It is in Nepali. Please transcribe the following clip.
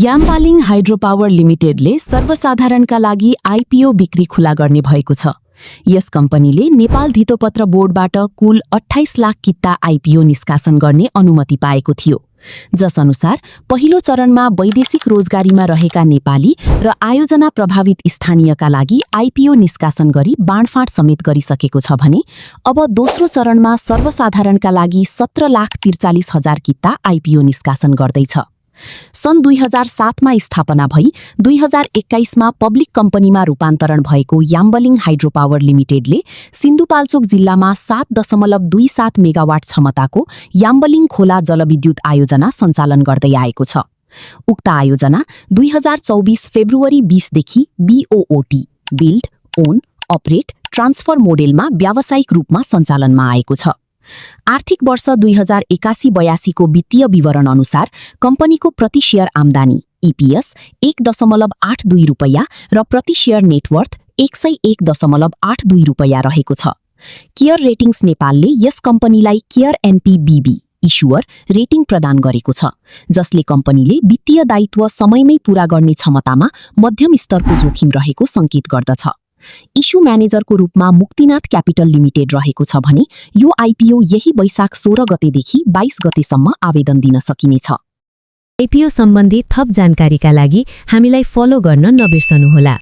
याम्बालिङ हाइड्रोपावर लिमिटेडले सर्वसाधारणका लागि आईपीओ बिक्री खुला गर्ने भएको छ। यस कम्पनीले नेपाल धितोपत्र बोर्डबाट कुल 28 लाख किता आईपीओ निष्कासन गर्ने अनुमति पाएको थियो। जसअनुसार पहिलो चरणमा वैदेशिक रोजगारीमा रहेका नेपाली र आयोजना प्रभावित स्थानीयका लागि आईपीओ निष्कासन गरी बाँडफाँड समेत गरिसकेको छ भने अब दोस्रो चरणमा सर्वसाधारणका लागि 17,43,000 किता आईपीओ निष्कासन गर्दैछ। सन् 2007 मा स्थापना भई 2021 मा पब्लिक कम्पनीमा रूपान्तरण भएको याम्बालिङ हाइड्रोपावर लिमिटेडले सिन्धुपाल्चोक जिल्लामा 7.27 मेगावाट क्षमताको याम्बालिङ खोला जलविद्युत आयोजना सञ्चालन गर्दै आएको छ। उक्त आयोजना 2024 फेब्रुअरी 20 देखि बीओओटी बिल्ड, ओन, अपरेट, ट्रान्सफर मोडेलमा व्यावसायिक रूपमा सञ्चालनमा आएको छ। आर्थिक वर्ष 2081-82 को वित्तीय विवरण अनुसार कम्पनीको प्रति शेयर आम्दानी ईपीएस 1.82 रुपैयाँ र प्रति शेयर नेटवर्थ 101.82 रुपैयाँ रहेको छ। केयर रेटिङ्स नेपालले यस कम्पनीलाई केयर एनपीबीबी इस्युअर रेटिङ प्रदान गरेको छ, जसले कम्पनीले वित्तीय दायित्व समयमै पूरा गर्ने क्षमतामा मध्यम स्तरको जोखिम रहेको संकेत गर्दछ। इस्यु म्यानेजरको रूपमा मुक्तिनाथ क्यापिटल लिमिटेड रहेको छ भने यो आईपीओ यही वैशाख 16 गतेदेखि 22 गतेसम्म आवेदन दिन सकिनेछ। आईपीओ सम्बन्धी थप जानकारीका लागि हामीलाई फलो गर्न नबिर्सनुहोला।